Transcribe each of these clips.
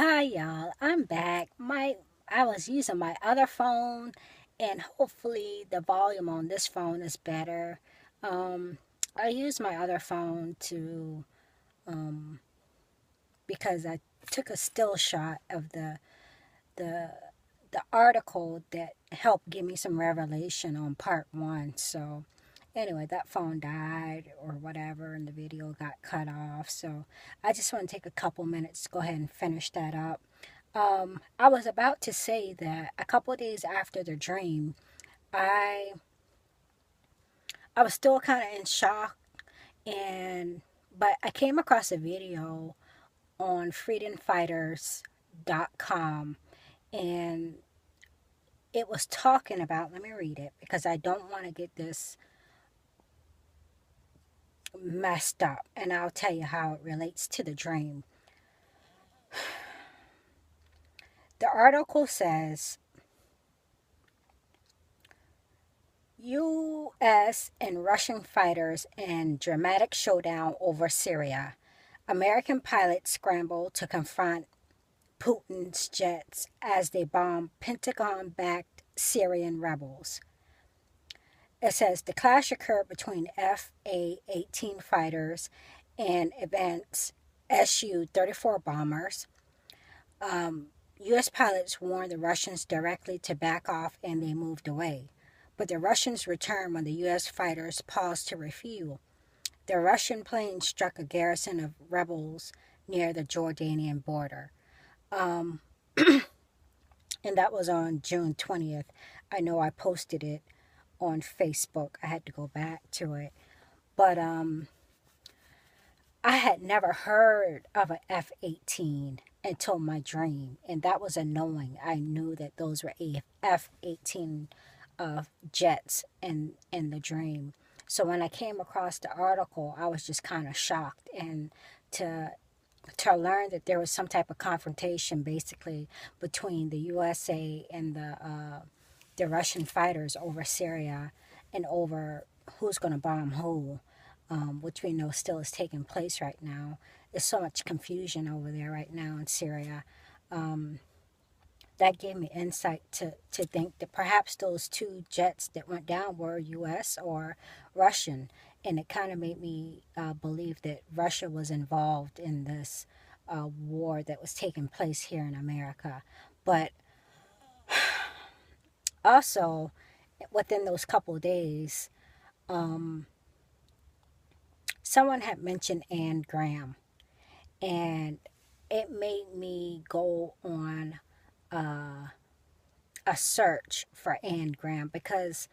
Hi y'all, I'm back. I was using my other phone and hopefully the volume on this phone is better. Um I used my other phone to um because I took a still shot of the the article that helped give me some revelation on part 1. So anyway, that phone died or whatever and the video got cut off. So I just want to take a couple minutes to go ahead and finish that up. I was about to say that a couple of days after the dream, I I was still kind of in shock, and but I came across a video on freedomfighters.com, and it was talking about, let me read it because I don't want to get this messed up, and I'll tell you how it relates to the dream. The article says U.S. and Russian fighters in dramatic showdown over Syria. American pilots scramble to confront Putin's jets as they bomb Pentagon backed Syrian rebels. It says the clash occurred between FA 18 fighters and Advanced Su 34 bombers. U.S. pilots warned the Russians directly to back off and they moved away. But the Russians returned when the U.S. fighters paused to refuel. The Russian plane struck a garrison of rebels near the Jordanian border. Um, and that was on June 20th. I know I posted it on Facebook. I had to go back to it. But I had never heard of an F 18 until my dream. And that was a knowing. I knew that those were F 18 jets in the dream. So when I came across the article, I was just kind of shocked. And to to learn that there was some type of confrontation basically between the USA and the Russian fighters over Syria and over who's going to bomb who, which we know still is taking place right now. There's so much confusion over there right now in Syria. Um, that gave me insight to think that perhaps those two jets that went down were U.S. or Russian. And it kind of made me believe that Russia was involved in this war that was taking place here in America. But also, within those couple of days, um, someone had mentioned Anne Graham. And it made me go on uh, a search for Anne Graham because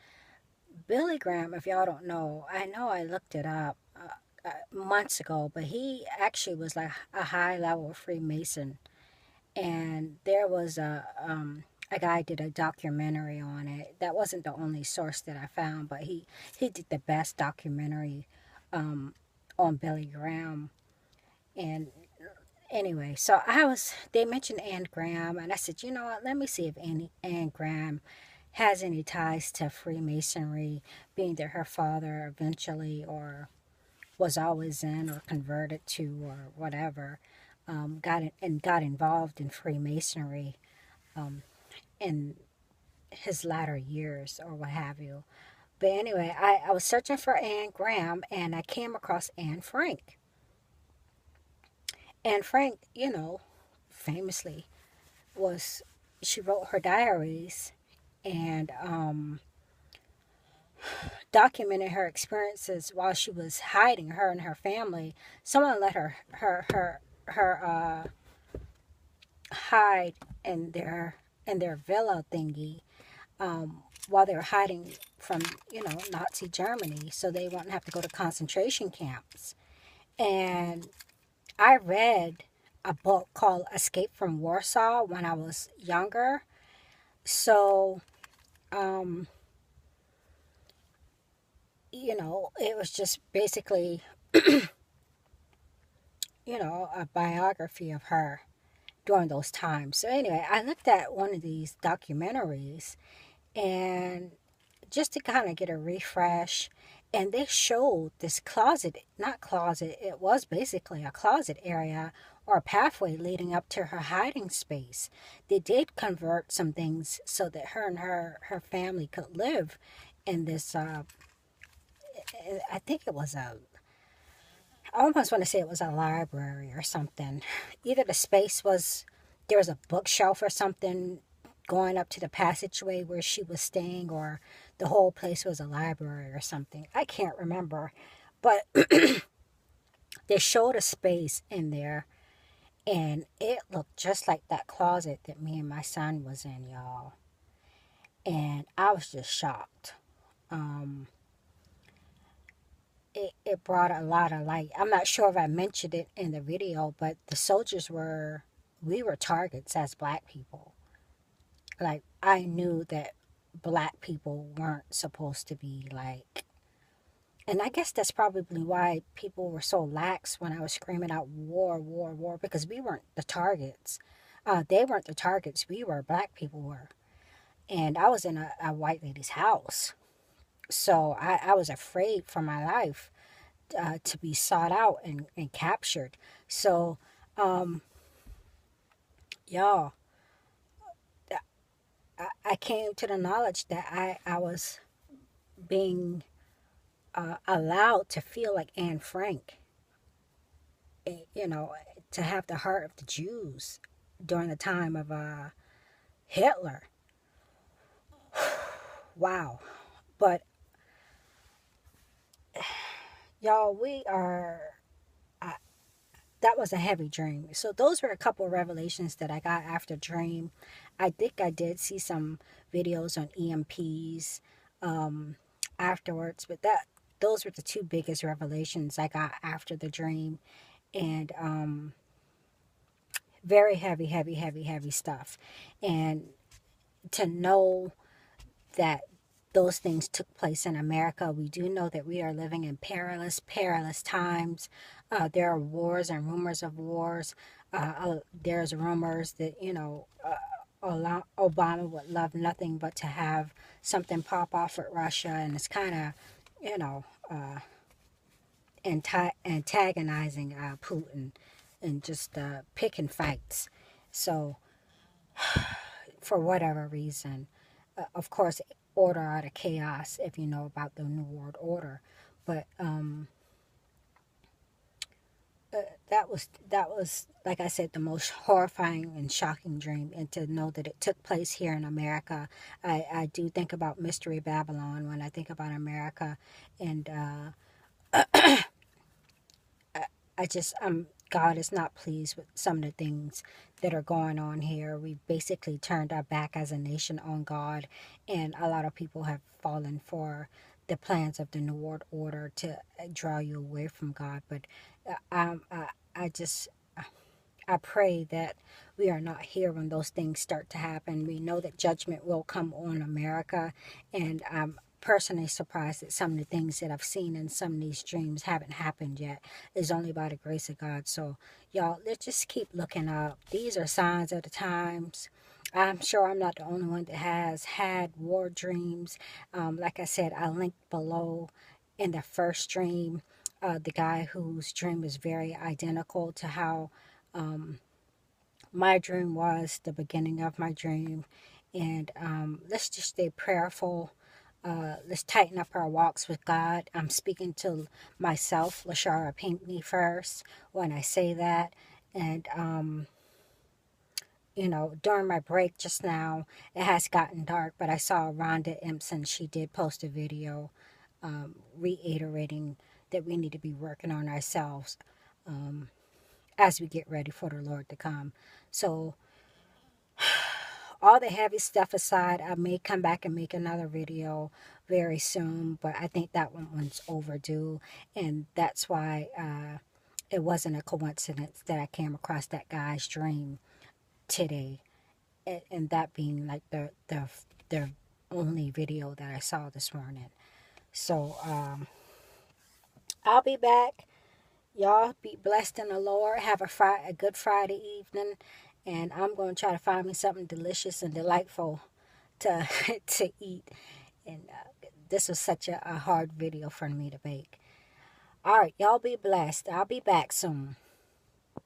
Billy Graham, if y'all don't know I looked it up months ago, but he actually was like a high level Freemason. And there was a guy did a documentary on it. That wasn't the only source that I found, but he did the best documentary um, on Billy Graham. And anyway, so they mentioned Anne Graham, and I said, you know what, let me see if Anne Graham has any ties to Freemasonry, being that her father eventually or was always in or converted to or whatever, got involved in Freemasonry um, in his latter years or what have you. But anyway, I was searching for Anne Graham and I came across Anne Frank. Anne Frank, famously was she wrote her diaries and documented her experiences while she was hiding. Her and her family, someone let her hide in their villa thingy, while they were hiding from Nazi Germany, so they wouldn't have to go to concentration camps. And I read a book called Escape from Warsaw when I was younger. So, um, it was just basically, a biography of her during those times. So, anyway, I looked at one of these documentaries and just to kind of get a refresh. And they showed this closet, not closet, it was basically a closet area or pathway leading up to her hiding space. They did convert some things so that her and her family could live in this. I think it was a. I almost want to say it was a library or something. Either the space was there was a bookshelf or something going up to the passageway where she was staying, or the whole place was a library or something. I can't remember, but they showed a space in there, and it looked just like that closet that me and my son was in, y'all. And I was just shocked. Um, it brought a lot of light. I'm not sure if I mentioned it in the video, but the soldiers we were targets as black people. Like, I knew that black people weren't supposed to be like, and I guess that's probably why people were so lax when I was screaming out war, war, war, because we weren't the targets. They weren't the targets. We were, black people were. And I was in a white lady's house. So I was afraid for my life to be sought out and captured. So, y'all, I came to the knowledge that I was being allowed to feel like Anne Frank, you know, to have the heart of the Jews during the time of Hitler. Wow. But y'all, we are, that was a heavy dream. So those were a couple of revelations that I got after dream. I think I did see some videos on EMPs afterwards, but those were the two biggest revelations I got after the dream. And very heavy, heavy, heavy, heavy stuff. And to know that those things took place in America, we do know that we are living in perilous, perilous times. There are wars and rumors of wars. There's rumors that, Obama would love nothing but to have something pop off with Russia, and it's kind of, you know, antagonizing Putin and just picking fights. So, for whatever reason, of course, order out of chaos, if you know about the New World Order. But that was like I said, the most horrifying and shocking dream, and to know that it took place here in America. I do think about Mystery Babylon when I think about America, and God is not pleased with some of the things that are going on here. We basically turned our back as a nation on God, and a lot of people have fallen for the plans of the New World Order to draw you away from God. But I just I pray that we are not here when those things start to happen. We know that judgment will come on America, and I'm personally surprised that some of the things that I've seen in some of these dreams haven't happened yet. It's only by the grace of God. So, y'all, let's just keep looking up. These are signs of the times. I'm sure I'm not the only one that has had war dreams. Like I said, I linked below in the first dream, the guy whose dream is very identical to how my dream was, the beginning of my dream. And let's just stay prayerful. Let's tighten up our walks with God. I'm speaking to myself, Lashara Pinckney, first when I say that. And, during my break just now, it has gotten dark, but I saw Rhonda Impson. She did post a video reiterating that we need to be working on ourselves as we get ready for the Lord to come. So, all the heavy stuff aside, I may come back and make another video very soon, but I think that one's overdue, and that's why it wasn't a coincidence that I came across that guy's dream today, and that being like the only video that I saw this morning. So I'll be back. Y'all be blessed in the Lord. Have a good Friday evening. And I'm going to try to find me something delicious and delightful to to eat. And this was such a hard video for me to make. All right, y'all be blessed. I'll be back soon.